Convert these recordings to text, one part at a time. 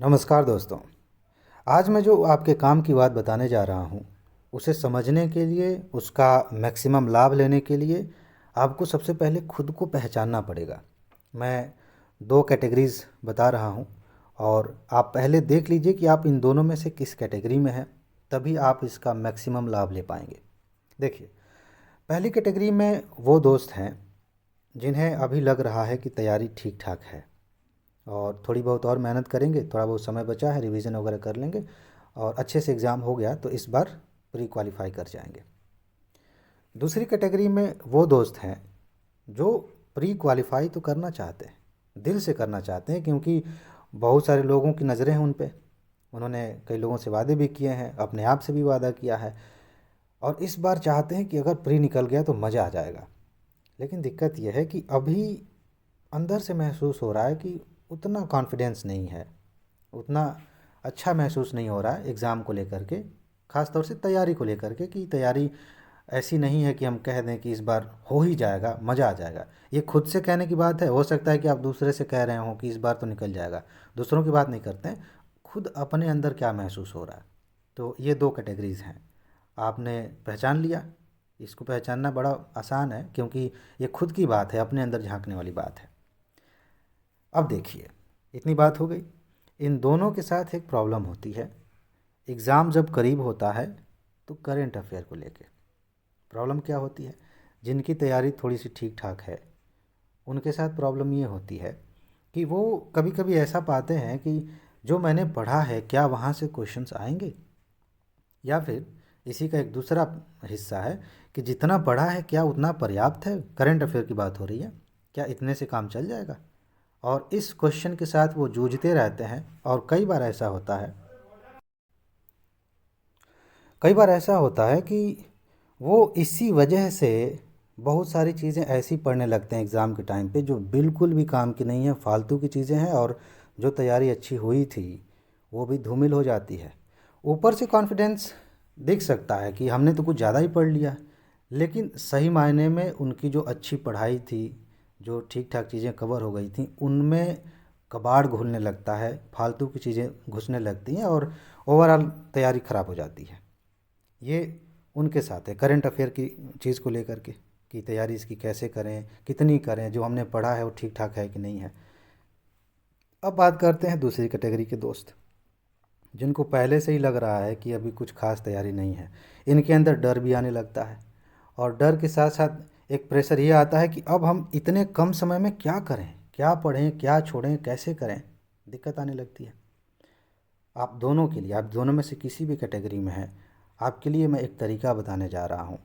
नमस्कार दोस्तों। आज मैं जो आपके काम की बात बताने जा रहा हूँ, उसे समझने के लिए, उसका मैक्सिमम लाभ लेने के लिए आपको सबसे पहले खुद को पहचानना पड़ेगा। मैं दो कैटेगरीज़ बता रहा हूँ और आप पहले देख लीजिए कि आप इन दोनों में से किस कैटेगरी में हैं, तभी आप इसका मैक्सिमम लाभ ले पाएंगे। देखिए, पहली कैटेगरी में वो दोस्त हैं जिन्हें अभी लग रहा है कि तैयारी ठीक ठाक है और थोड़ी बहुत और मेहनत करेंगे, थोड़ा बहुत समय बचा है, रिवीजन वगैरह कर लेंगे और अच्छे से एग्ज़ाम हो गया तो इस बार प्री क्वालिफाई कर जाएंगे। दूसरी कैटेगरी में वो दोस्त हैं जो प्री क्वालिफाई तो करना चाहते हैं, दिल से करना चाहते हैं, क्योंकि बहुत सारे लोगों की नज़रें हैं उन पे। उन्होंने कई लोगों से वादे भी किए हैं, अपने आप से भी वादा किया है और इस बार चाहते हैं कि अगर प्री निकल गया तो मज़ा आ जाएगा। लेकिन दिक्कत यह है कि अभी अंदर से महसूस हो रहा है कि उतना कॉन्फिडेंस नहीं है, उतना अच्छा महसूस नहीं हो रहा है एग्ज़ाम को लेकर के, ख़ास तौर से तैयारी को लेकर के, कि तैयारी ऐसी नहीं है कि हम कह दें कि इस बार हो ही जाएगा, मज़ा आ जाएगा। ये खुद से कहने की बात है, हो सकता है कि आप दूसरे से कह रहे हो कि इस बार तो निकल जाएगा, दूसरों की बात नहीं करते हैं, खुद अपने अंदर क्या महसूस हो रहा है। तो ये दो कैटेगरीज़ हैं, आपने पहचान लिया। इसको पहचानना बड़ा आसान है क्योंकि ये खुद की बात है, अपने अंदर झांकने वाली बात है। अब देखिए, इतनी बात हो गई। इन दोनों के साथ एक प्रॉब्लम होती है, एग्ज़ाम जब करीब होता है तो करेंट अफेयर को लेके प्रॉब्लम क्या होती है। जिनकी तैयारी थोड़ी सी ठीक ठाक है उनके साथ प्रॉब्लम ये होती है कि वो कभी कभी ऐसा पाते हैं कि जो मैंने पढ़ा है क्या वहाँ से क्वेश्चंस आएंगे, या फिर इसी का एक दूसरा हिस्सा है कि जितना पढ़ा है क्या उतना पर्याप्त है। करेंट अफेयर की बात हो रही है, क्या इतने से काम चल जाएगा। और इस क्वेश्चन के साथ वो जूझते रहते हैं और कई बार ऐसा होता है कि वो इसी वजह से बहुत सारी चीज़ें ऐसी पढ़ने लगते हैं एग्ज़ाम के टाइम पे जो बिल्कुल भी काम की नहीं है, फालतू की चीज़ें हैं, और जो तैयारी अच्छी हुई थी वो भी धूमिल हो जाती है। ऊपर से कॉन्फिडेंस दिख सकता है कि हमने तो कुछ ज़्यादा ही पढ़ लिया, लेकिन सही मायने में उनकी जो अच्छी पढ़ाई थी, जो ठीक ठाक चीज़ें कवर हो गई थी, उनमें कबाड़ घुलने लगता है, फालतू की चीज़ें घुसने लगती हैं और ओवरऑल तैयारी ख़राब हो जाती है। ये उनके साथ है करंट अफेयर की चीज़ को लेकर के, कि तैयारी इसकी कैसे करें, कितनी करें, जो हमने पढ़ा है वो ठीक ठाक है कि नहीं है। अब बात करते हैं दूसरी कैटेगरी के दोस्त, जिनको पहले से ही लग रहा है कि अभी कुछ खास तैयारी नहीं है। इनके अंदर डर भी आने लगता है और डर के साथ साथ एक प्रेशर ये आता है कि अब हम इतने कम समय में क्या करें, क्या पढ़ें, क्या छोड़ें, कैसे करें। दिक्कत आने लगती है। आप दोनों के लिए, आप दोनों में से किसी भी कैटेगरी में हैं, आपके लिए मैं एक तरीका बताने जा रहा हूँ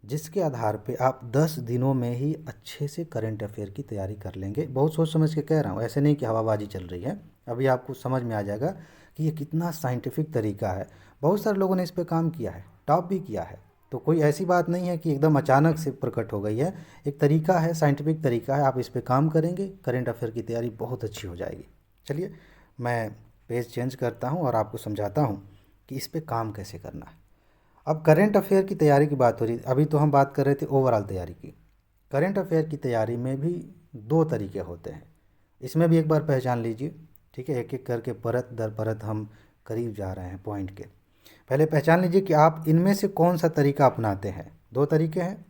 जिसके आधार पे आप 10 दिनों में ही अच्छे से करंट अफेयर की तैयारी कर लेंगे। बहुत सोच समझ के कह रहा हूँ, ऐसे नहीं कि हवाबाजी चल रही है। अभी आपको समझ में आ जाएगा कि ये कितना साइंटिफिक तरीका है। बहुत सारे लोगों ने इस पे काम किया है, टॉप भी किया है, तो कोई ऐसी बात नहीं है कि एकदम अचानक से प्रकट हो गई है। एक तरीका है, साइंटिफिक तरीका है, आप इस पे काम करेंगे, करंट अफेयर की तैयारी बहुत अच्छी हो जाएगी। चलिए, मैं पेज चेंज करता हूँ और आपको समझाता हूँ कि इस पे काम कैसे करना है। अब करंट अफेयर की तैयारी की बात हो रही, अभी तो हम बात कर रहे थे ओवरऑल तैयारी की। करंट अफेयर की तैयारी में भी दो तरीके होते हैं, इसमें भी एक बार पहचान लीजिए। ठीक है, एक एक करके परत दर परत हम करीब जा रहे हैं पॉइंट के। पहले पहचान लीजिए कि आप इनमें से कौन सा तरीका अपनाते हैं। दो तरीके हैं,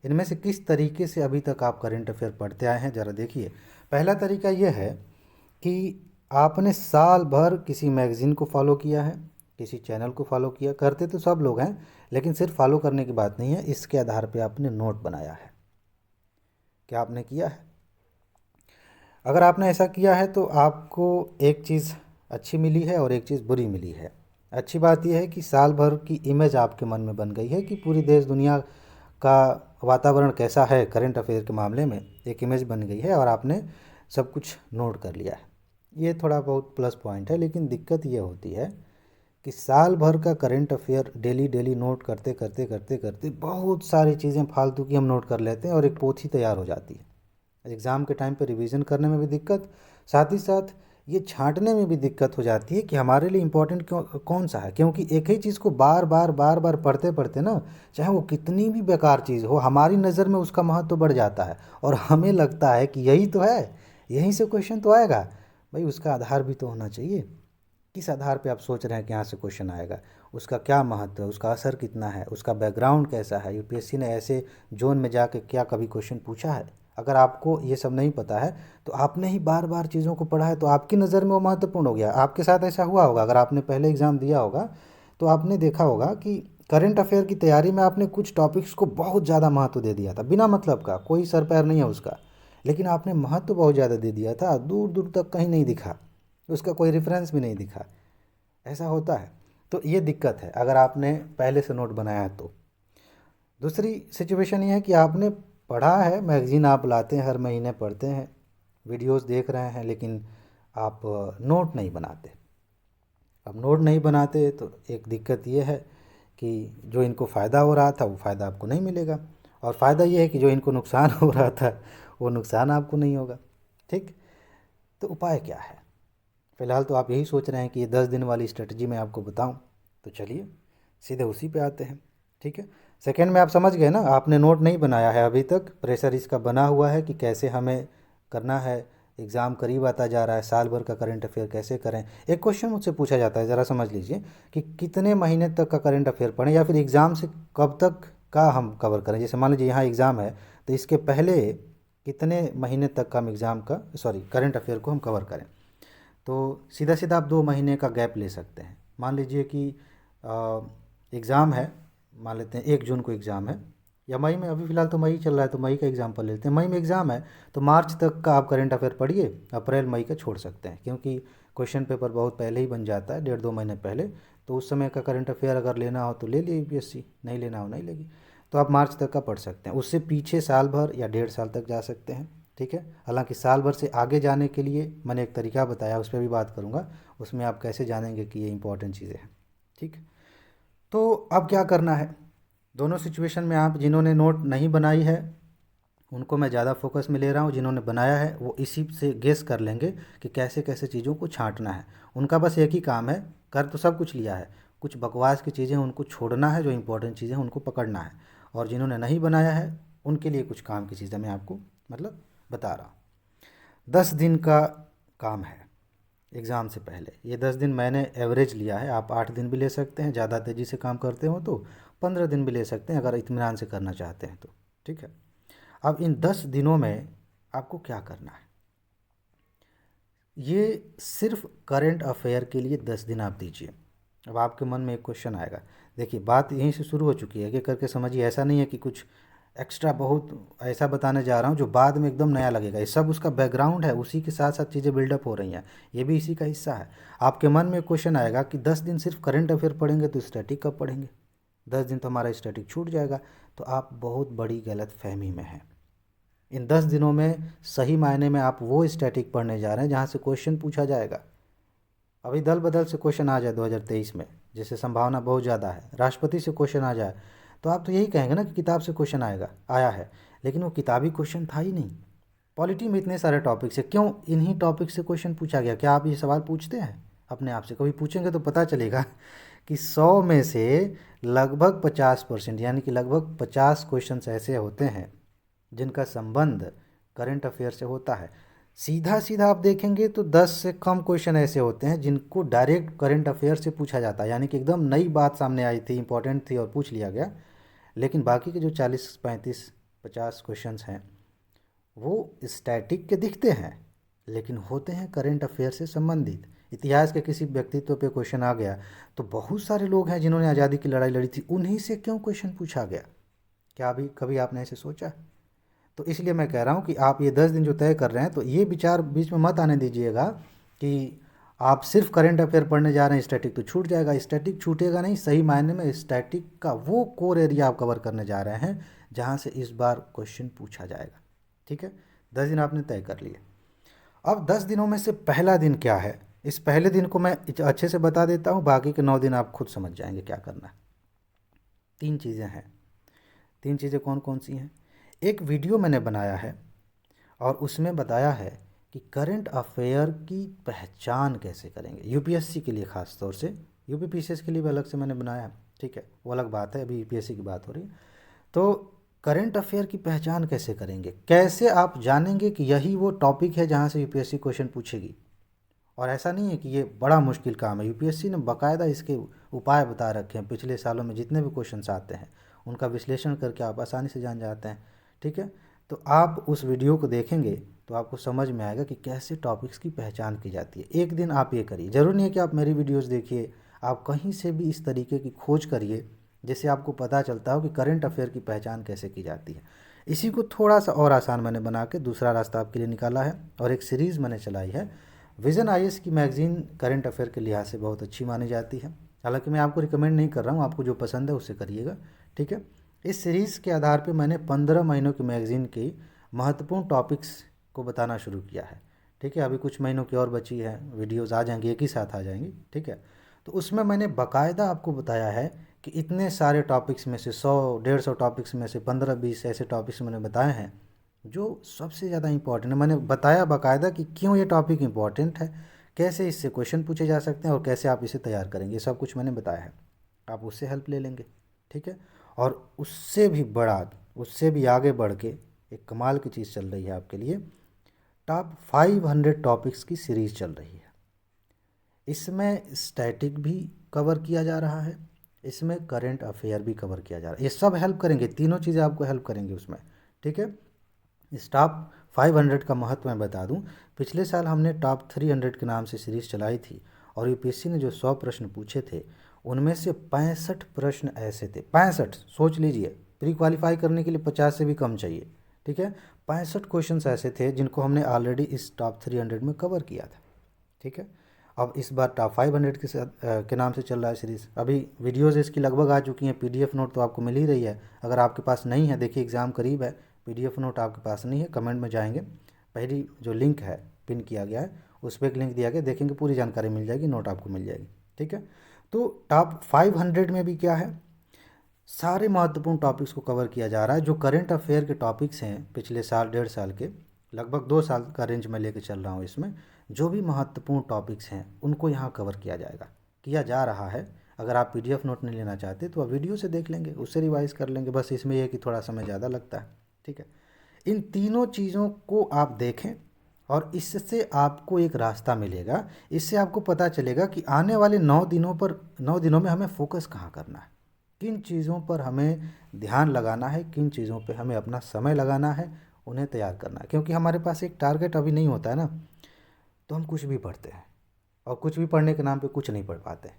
इनमें से किस तरीके से अभी तक आप करंट अफेयर पढ़ते आए हैं, ज़रा देखिए। पहला तरीका यह है कि आपने साल भर किसी मैगज़ीन को फॉलो किया है, किसी चैनल को फॉलो किया, करते तो सब लोग हैं, लेकिन सिर्फ फॉलो करने की बात नहीं है, इसके आधार पे आपने नोट बनाया है। क्या आपने किया है? अगर आपने ऐसा किया है तो आपको एक चीज़ अच्छी मिली है और एक चीज़ बुरी मिली है। अच्छी बात यह है कि साल भर की इमेज आपके मन में बन गई है कि पूरी देश दुनिया का वातावरण कैसा है करंट अफेयर के मामले में, एक इमेज बन गई है और आपने सब कुछ नोट कर लिया है। ये थोड़ा बहुत प्लस पॉइंट है, लेकिन दिक्कत ये होती है कि साल भर का current affair daily daily note करते करते करते करते बहुत सारी चीज़ें फालतू की हम नोट कर लेते हैं और एक पोथी तैयार हो जाती है। एग्ज़ाम के टाइम पे रिवीजन करने में भी दिक्कत, साथ ही साथ ये छांटने में भी दिक्कत हो जाती है कि हमारे लिए इम्पोर्टेंट क्यों कौन सा है, क्योंकि एक ही चीज़ को बार बार पढ़ते पढ़ते ना, चाहे वो कितनी भी बेकार चीज़ हो, हमारी नज़र में उसका महत्व बढ़ जाता है और हमें लगता है कि यही तो है, यहीं से क्वेश्चन तो आएगा। भाई उसका आधार भी तो होना चाहिए। किस आधार पे आप सोच रहे हैं कि यहाँ से क्वेश्चन आएगा, उसका क्या महत्व है, उसका असर कितना है, उसका बैकग्राउंड कैसा है, यूपीएससी ने ऐसे जोन में जाके क्या कभी क्वेश्चन पूछा है। अगर आपको ये सब नहीं पता है तो आपने ही बार बार चीज़ों को पढ़ा है तो आपकी नज़र में वो महत्वपूर्ण हो गया। आपके साथ ऐसा हुआ होगा, अगर आपने पहले एग्ज़ाम दिया होगा तो आपने देखा होगा कि करंट अफेयर की तैयारी में आपने कुछ टॉपिक्स को बहुत ज़्यादा महत्व दे दिया था, बिना मतलब का, कोई सर पैर नहीं है उसका, लेकिन आपने महत्व बहुत ज़्यादा दे दिया था, दूर दूर तक कहीं नहीं दिखा, उसका कोई रेफरेंस भी नहीं दिखा। ऐसा होता है, तो ये दिक्कत है अगर आपने पहले से नोट बनाया है तो। दूसरी सिचुएशन ये है कि आपने पढ़ा है, मैगज़ीन आप लाते हैं, हर महीने पढ़ते हैं, वीडियोस देख रहे हैं, लेकिन आप नोट नहीं बनाते। अब नोट नहीं बनाते तो एक दिक्कत ये है कि जो इनको फ़ायदा हो रहा था वो फ़ायदा आपको नहीं मिलेगा, और फ़ायदा ये है कि जो इनको नुकसान हो रहा था वो नुकसान आपको नहीं होगा। ठीक, तो उपाय क्या है? फ़िलहाल तो आप यही सोच रहे हैं कि ये 10 दिन वाली स्ट्रेटजी मैं आपको बताऊं, तो चलिए सीधे उसी पे आते हैं। ठीक है, सेकंड में आप समझ गए ना, आपने नोट नहीं बनाया है अभी तक, प्रेशर इसका बना हुआ है कि कैसे हमें करना है, एग्ज़ाम करीब आता जा रहा है, साल भर का करंट अफेयर कैसे करें। एक क्वेश्चन मुझसे पूछा जाता है, ज़रा समझ लीजिए, कि कितने महीने तक का करंट अफेयर पढ़ें, या फिर एग्ज़ाम से कब तक का हम कवर करें। जैसे मान लीजिए यहाँ एग्ज़ाम है तो इसके पहले कितने महीने तक का हम एग्ज़ाम का करंट अफेयर को हम कवर करें। तो सीधा सीधा आप 2 महीने का गैप ले सकते हैं। मान लीजिए कि एग्ज़ाम है, मान लेते हैं 1 जून को एग्ज़ाम है, या मई में, अभी फ़िलहाल तो मई चल रहा है तो मई का एग्ज़ाम्पल लेते हैं, मई में एग्ज़ाम है तो मार्च तक का आप करंट अफेयर पढ़िए, अप्रैल मई का छोड़ सकते हैं, क्योंकि क्वेश्चन पेपर बहुत पहले ही बन जाता है, 1.5-2 महीने पहले। तो उस समय का करंट अफेयर अगर लेना हो तो ले लिए यूपीएससी, नहीं लेना हो नहीं लेगी। तो आप मार्च तक का पढ़ सकते हैं, उससे पीछे साल भर या 1.5 साल तक जा सकते हैं। ठीक है, हालांकि साल भर से आगे जाने के लिए मैंने एक तरीका बताया, उस पर भी बात करूंगा, उसमें आप कैसे जानेंगे कि ये इंपॉर्टेंट चीज़ें हैं। ठीक, तो अब क्या करना है, दोनों सिचुएशन में आप जिन्होंने नोट नहीं बनाई है उनको मैं ज़्यादा फोकस में ले रहा हूँ, जिन्होंने बनाया है वो इसी से गेस कर लेंगे कि कैसे कैसे चीज़ों को छांटना है। उनका बस एक ही काम है, कर तो सब कुछ लिया है, कुछ बकवास की चीज़ें उनको छोड़ना है, जो इंपॉर्टेंट चीज़ें उनको पकड़ना है। और जिन्होंने नहीं बनाया है उनके लिए कुछ काम की चीज़ें मैं आपको बता रहा हूँ। 10 दिन का काम है एग्ज़ाम से पहले, ये 10 दिन मैंने एवरेज लिया है, आप 8 दिन भी ले सकते हैं, ज़्यादा तेज़ी से काम करते हो तो 15 दिन भी ले सकते हैं, अगर इत्मीनान से करना चाहते हैं तो। ठीक है, अब इन 10 दिनों में आपको क्या करना है, ये सिर्फ करंट अफेयर के लिए 10 दिन आप दीजिए। अब आपके मन में एक क्वेश्चन आएगा, देखिए बात यहीं से शुरू हो चुकी है, कि करके समझिए, ऐसा नहीं है कि कुछ एक्स्ट्रा बहुत ऐसा बताने जा रहा हूँ जो बाद में एकदम नया लगेगा, ये सब उसका बैकग्राउंड है, उसी के साथ साथ चीज़ें बिल्डअप हो रही हैं, ये भी इसी का हिस्सा है। आपके मन में क्वेश्चन आएगा कि 10 दिन सिर्फ करंट अफेयर पढ़ेंगे तो स्टैटिक कब पढ़ेंगे, 10 दिन तो हमारा स्टैटिक छूट जाएगा। तो आप बहुत बड़ी गलत फहमी में हैं। इन 10 दिनों में सही मायने में आप वो स्टैटिक पढ़ने जा रहे हैं जहाँ से क्वेश्चन पूछा जाएगा। अभी दल बदल से क्वेश्चन आ जाए 2023 में, जैसे संभावना बहुत ज़्यादा है, राष्ट्रपति से क्वेश्चन आ जाए, तो आप तो यही कहेंगे ना कि किताब से क्वेश्चन आया है, लेकिन वो किताबी क्वेश्चन था ही नहीं। पॉलिटी में इतने सारे टॉपिक्स है, क्यों इन्हीं टॉपिक से क्वेश्चन पूछा गया? क्या आप ये सवाल पूछते हैं अपने आप से? कभी पूछेंगे तो पता चलेगा कि 100 में से लगभग 50%, यानी कि लगभग 50 क्वेश्चन ऐसे होते हैं जिनका संबंध करंट अफेयर से होता है। सीधा सीधा आप देखेंगे तो 10 से कम क्वेश्चन ऐसे होते हैं जिनको डायरेक्ट करंट अफेयर से पूछा जाता है, यानी कि एकदम नई बात सामने आई थी, इंपॉर्टेंट थी और पूछ लिया गया। लेकिन बाकी के जो 40, 35, 50 क्वेश्चंस हैं वो स्टैटिक के दिखते हैं, लेकिन होते हैं करंट अफेयर से संबंधित। इतिहास के किसी व्यक्तित्व पे क्वेश्चन आ गया तो बहुत सारे लोग हैं जिन्होंने आज़ादी की लड़ाई लड़ी थी, उन्हीं से क्यों क्वेश्चन पूछा गया? क्या अभी कभी आपने ऐसे सोचा? तो इसलिए मैं कह रहा हूँ कि आप ये 10 दिन जो तय कर रहे हैं तो ये विचार बीच में मत आने दीजिएगा कि आप सिर्फ करंट अफेयर पढ़ने जा रहे हैं, स्टैटिक तो छूट जाएगा। स्टैटिक छूटेगा नहीं, सही मायने में स्टैटिक का वो कोर एरिया आप कवर करने जा रहे हैं जहाँ से इस बार क्वेश्चन पूछा जाएगा। ठीक है, 10 दिन आपने तय कर लिए। अब 10 दिनों में से पहला दिन क्या है, इस पहले दिन को मैं अच्छे से बता देता हूँ, बाकी के 9 दिन आप खुद समझ जाएंगे क्या करना है। 3 चीज़ें हैं। 3 चीज़ें कौन कौन सी हैं? एक वीडियो मैंने बनाया है और उसमें बताया है कि करंट अफेयर की पहचान कैसे करेंगे, यूपीएससी के लिए ख़ास तौर से, यूपीपीसीएस के लिए भी अलग से मैंने बनाया है। ठीक है, वो अलग बात है, अभी यूपीएससी की बात हो रही है। तो करंट अफेयर की पहचान कैसे करेंगे, कैसे आप जानेंगे कि यही वो टॉपिक है जहाँ से यूपीएससी क्वेश्चन पूछेगी, और ऐसा नहीं है कि ये बड़ा मुश्किल काम है, यूपीएससी ने बाकायदा इसके उपाय बता रखे हैं। पिछले सालों में जितने भी क्वेश्चंस आते हैं उनका विश्लेषण करके आप आसानी से जान जाते हैं। ठीक है, तो आप उस वीडियो को देखेंगे तो आपको समझ में आएगा कि कैसे टॉपिक्स की पहचान की जाती है। एक दिन आप ये करिए, ज़रूरी नहीं है कि आप मेरी वीडियोस देखिए, आप कहीं से भी इस तरीके की खोज करिए जिससे आपको पता चलता हो कि करंट अफेयर की पहचान कैसे की जाती है। इसी को थोड़ा सा और आसान मैंने बना के दूसरा रास्ता आपके लिए निकाला है, और एक सीरीज़ मैंने चलाई है। विज़न आईएएस की मैगज़ीन करंट अफेयर के लिहाज से बहुत अच्छी मानी जाती है। हालांकि मैं आपको रिकमेंड नहीं कर रहा हूँ, आपको जो पसंद है उससे करिएगा। ठीक है, इस सीरीज़ के आधार पे मैंने 15 महीनों की मैगज़ीन की महत्वपूर्ण टॉपिक्स को बताना शुरू किया है। ठीक है, अभी कुछ महीनों की और बची है, वीडियोज़ आ जाएंगी, एक ही साथ आ जाएंगी। ठीक है, तो उसमें मैंने बाकायदा आपको बताया है कि इतने सारे टॉपिक्स में से 100-150 टॉपिक्स में से 15-20 ऐसे टॉपिक्स मैंने बताए हैं जो सबसे ज़्यादा इंपॉर्टेंट है। मैंने बताया बाकायदा कि क्यों ये टॉपिक इंपॉर्टेंट है, कैसे इससे क्वेश्चन पूछे जा सकते हैं और कैसे आप इसे तैयार करेंगे, ये सब कुछ मैंने बताया है। आप उससे हेल्प ले लेंगे। ठीक है, और उससे भी बड़ा, उससे भी आगे बढ़ के एक कमाल की चीज़ चल रही है आपके लिए, टॉप 500 टॉपिक्स की सीरीज़ चल रही है। इसमें स्टैटिक भी कवर किया जा रहा है, इसमें करंट अफेयर भी कवर किया जा रहा है। ये सब हेल्प करेंगे, तीनों चीज़ें आपको हेल्प करेंगी उसमें। ठीक है, इस टॉप 500 का महत्व मैं बता दूं। पिछले साल हमने टॉप 300 के नाम से सीरीज़ चलाई थी, और यूपीएससी ने जो 100 प्रश्न पूछे थे उनमें से 65 प्रश्न ऐसे थे, 65, सोच लीजिए, प्री क्वालिफाई करने के लिए 50 से भी कम चाहिए। ठीक है, 65 क्वेश्चंस ऐसे थे जिनको हमने ऑलरेडी इस टॉप 300 में कवर किया था। ठीक है, अब इस बार टॉप 500 के साथ के नाम से चल रहा है सीरीज़। अभी वीडियोज़ इसकी लगभग आ चुकी हैं, पीडीएफ नोट तो आपको मिल ही रही है। अगर आपके पास नहीं है, देखिए एग्ज़ाम करीब है, पीडीएफ नोट आपके पास नहीं है, कमेंट में जाएंगे, पहली जो लिंक है पिन किया गया है उस पर एक लिंक दिया गया, देखेंगे पूरी जानकारी मिल जाएगी, नोट आपको मिल जाएगी। ठीक है, तो टॉप 500 में भी क्या है, सारे महत्वपूर्ण टॉपिक्स को कवर किया जा रहा है। जो करंट अफेयर के टॉपिक्स हैं पिछले साल 1.5 साल के, लगभग 2 साल का रेंज में लेके चल रहा हूँ, इसमें जो भी महत्वपूर्ण टॉपिक्स हैं उनको यहाँ कवर किया जाएगा, किया जा रहा है। अगर आप पीडीएफ नोट नहीं लेना चाहते तो आप वीडियो से देख लेंगे, उससे रिवाइज कर लेंगे, बस इसमें यह है कि थोड़ा समय ज़्यादा लगता है। ठीक है, इन तीनों चीज़ों को आप देखें और इससे आपको एक रास्ता मिलेगा। इससे आपको पता चलेगा कि आने वाले 9 दिनों में हमें फोकस कहाँ करना है, किन चीज़ों पर हमें ध्यान लगाना है, किन चीज़ों पर हमें अपना समय लगाना है, उन्हें तैयार करना है। क्योंकि हमारे पास एक टारगेट अभी नहीं होता है ना, तो हम कुछ भी पढ़ते हैं, और कुछ भी पढ़ने के नाम पे कुछ नहीं पढ़ पाते।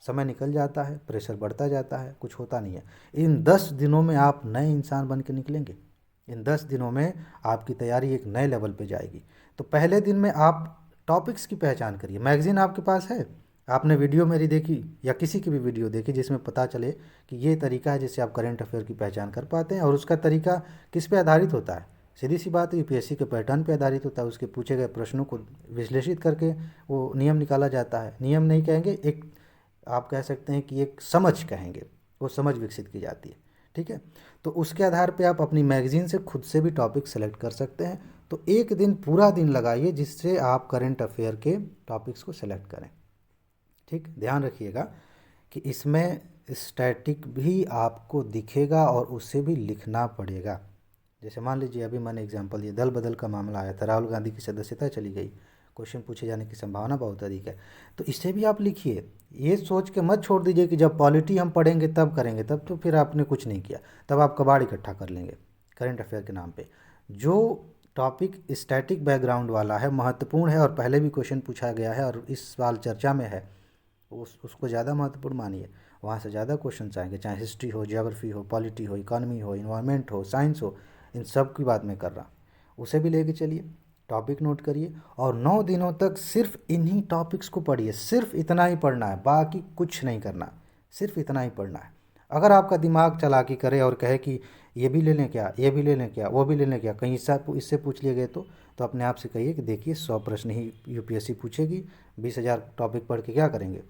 समय निकल जाता है, प्रेशर बढ़ता जाता है, कुछ होता नहीं है। इन 10 दिनों में आप नए इंसान बन के निकलेंगे। इन 10 दिनों में आपकी तैयारी एक नए लेवल पे जाएगी। तो पहले दिन में आप टॉपिक्स की पहचान करिए। मैगज़ीन आपके पास है, आपने वीडियो मेरी देखी या किसी की भी वीडियो देखी जिसमें पता चले कि ये तरीका है जिससे आप करंट अफेयर की पहचान कर पाते हैं। और उसका तरीका किस पे आधारित होता है, सीधी सी बात है, यूपीएससी के पैटर्न पे आधारित होता है। उसके पूछे गए प्रश्नों को विश्लेषित करके वो नियम निकाला जाता है। नियम नहीं कहेंगे, एक आप कह सकते हैं कि एक समझ कहेंगे, वो समझ विकसित की जाती है। ठीक है, तो उसके आधार पे आप अपनी मैगज़ीन से खुद से भी टॉपिक सेलेक्ट कर सकते हैं। तो एक दिन, पूरा दिन लगाइए जिससे आप करंट अफेयर के टॉपिक्स को सेलेक्ट करें। ठीक, ध्यान रखिएगा कि इसमें स्टैटिक भी आपको दिखेगा और उससे भी लिखना पड़ेगा। जैसे मान लीजिए अभी मैंने एग्जांपल दिया, दल बदल का मामला आया था, राहुल गांधी की सदस्यता चली गई, क्वेश्चन पूछे जाने की संभावना बहुत अधिक है, तो इसे भी आप लिखिए। ये सोच के मत छोड़ दीजिए कि जब पॉलिटी हम पढ़ेंगे तब करेंगे, तब तो फिर आपने कुछ नहीं किया, तब आप कबाड़ इकट्ठा कर लेंगे करंट अफेयर के नाम पे। जो टॉपिक स्टैटिक बैकग्राउंड वाला है, महत्वपूर्ण है और पहले भी क्वेश्चन पूछा गया है और इस साल चर्चा में है, उसको ज़्यादा महत्वपूर्ण मानिए। वहाँ से ज़्यादा क्वेश्चन आएंगे, चाहे हिस्ट्री हो, ज्योग्राफी हो, पॉलिटी हो, इकोनॉमी हो, इन्वायरमेंट हो, साइंस हो, इन सब की बात मैं कर रहा हूँ। उसे भी लेके चलिए, टॉपिक नोट करिए और 9 दिनों तक सिर्फ इन्हीं टॉपिक्स को पढ़िए। सिर्फ इतना ही पढ़ना है, बाकी कुछ नहीं करना, सिर्फ इतना ही पढ़ना है। अगर आपका दिमाग चालाकी करे और कहे कि ये भी ले लें क्या, ये भी ले लें क्या, वो भी ले लें क्या, कहीं इससे पूछ लिए गए तो अपने आप से कहिए कि देखिए 100 प्रश्न ही यूपीएससी पूछेगी, 20,000 टॉपिक पढ़ के क्या करेंगे,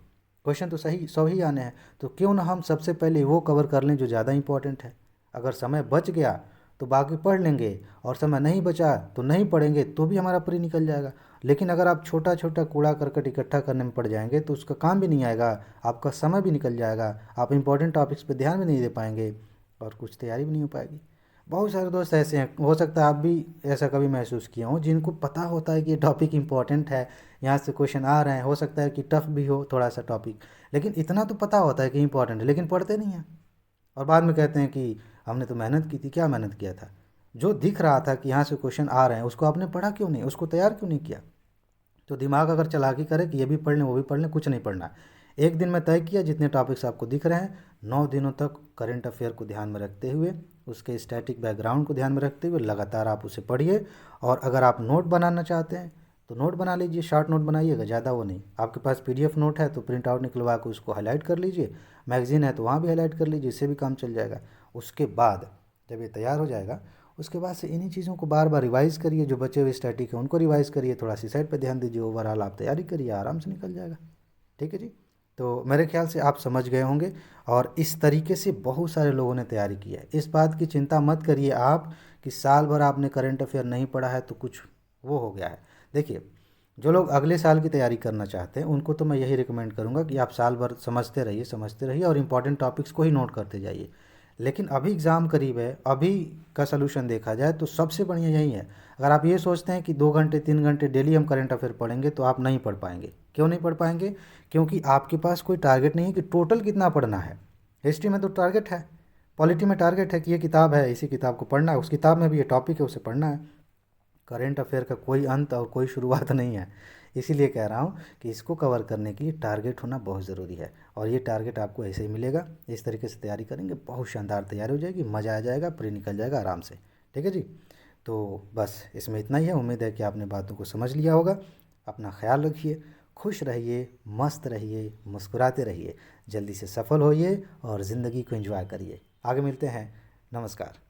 क्वेश्चन तो सही 100 ही आने हैं। तो क्यों ना हम सबसे पहले वो कवर कर लें जो ज़्यादा इंपॉर्टेंट है। अगर समय बच गया तो बाकी पढ़ लेंगे, और समय नहीं बचा तो नहीं पढ़ेंगे, तो भी हमारा प्री निकल जाएगा। लेकिन अगर आप छोटा छोटा कूड़ा करकट इकट्ठा करने में पड़ जाएंगे तो उसका काम भी नहीं आएगा, आपका समय भी निकल जाएगा, आप इंपॉर्टेंट टॉपिक्स पे ध्यान भी नहीं दे पाएंगे और कुछ तैयारी भी नहीं हो पाएगी। बहुत सारे दोस्त ऐसे हैं, हो सकता है आप भी ऐसा कभी महसूस किए हों, जिनको पता होता है कि ये टॉपिक इंपॉर्टेंट है, यहाँ से क्वेश्चन आ रहे हैं, हो सकता है कि टफ भी हो थोड़ा सा टॉपिक, लेकिन इतना तो पता होता है कि इंपॉर्टेंट है, लेकिन पढ़ते नहीं हैं। और बाद में कहते हैं कि हमने तो मेहनत की थी। क्या मेहनत किया था? जो दिख रहा था कि यहाँ से क्वेश्चन आ रहे हैं उसको आपने पढ़ा क्यों नहीं, उसको तैयार क्यों नहीं किया? तो दिमाग अगर चालाकी करे कि ये भी पढ़ लें वो भी पढ़ लें, कुछ नहीं पढ़ना। एक दिन में तय किया जितने टॉपिक्स आपको दिख रहे हैं, 9 दिनों तक करंट अफेयर को ध्यान में रखते हुए, उसके स्टैटिक बैकग्राउंड को ध्यान में रखते हुए लगातार आप उसे पढ़िए। और अगर आप नोट बनाना चाहते हैं तो नोट बना लीजिए, शॉर्ट नोट बनाइएगा, ज़्यादा वो नहीं। आपके पास पीडीएफ नोट है तो प्रिंट आउट निकलवा के उसको हाईलाइट कर लीजिए, मैगजीन है तो वहाँ भी हाईलाइट कर लीजिए, इससे भी काम चल जाएगा। उसके बाद जब ये तैयार हो जाएगा, उसके बाद से इन्हीं चीज़ों को बार बार रिवाइज करिए, जो बचे हुए स्टैटिक है उनको रिवाइज करिए, थोड़ा सी साइड पे ध्यान दीजिए, ओवरऑल आप तैयारी करिए, आराम से निकल जाएगा। ठीक है जी। तो मेरे ख्याल से आप समझ गए होंगे, और इस तरीके से बहुत सारे लोगों ने तैयारी की है। इस बात की चिंता मत करिए आप कि साल भर आपने करंट अफेयर नहीं पढ़ा है तो कुछ वो हो गया है। देखिए, जो लोग अगले साल की तैयारी करना चाहते हैं उनको तो मैं यही रिकमेंड करूंगा कि आप साल भर समझते रहिए और इम्पॉर्टेंट टॉपिक्स को ही नोट करते जाइए। लेकिन अभी एग्ज़ाम करीब है, अभी का सलूशन देखा जाए तो सबसे बढ़िया यही है। अगर आप ये सोचते हैं कि 2 घंटे 3 घंटे डेली हम करंट अफेयर पढ़ेंगे तो आप नहीं पढ़ पाएंगे। क्यों नहीं पढ़ पाएंगे? क्योंकि आपके पास कोई टारगेट नहीं है कि टोटल कितना पढ़ना है। हिस्ट्री में तो टारगेट है, पॉलिटी में टारगेट है कि ये किताब है, इसी किताब को पढ़ना है, उस किताब में भी ये टॉपिक है उसे पढ़ना है। करंट अफेयर का कोई अंत और कोई शुरुआत नहीं है। इसीलिए कह रहा हूँ कि इसको कवर करने के लिए टारगेट होना बहुत ज़रूरी है, और ये टारगेट आपको ऐसे ही मिलेगा। इस तरीके से तैयारी करेंगे, बहुत शानदार तैयारी हो जाएगी, मज़ा आ जाएगा, प्री निकल जाएगा आराम से। ठीक है जी। तो बस इसमें इतना ही है। उम्मीद है कि आपने बातों को समझ लिया होगा। अपना ख्याल रखिए, खुश रहिए, मस्त रहिए, मुस्कुराते रहिए, जल्दी से सफल होइए और ज़िंदगी को एंजॉय करिए। आगे मिलते हैं। नमस्कार।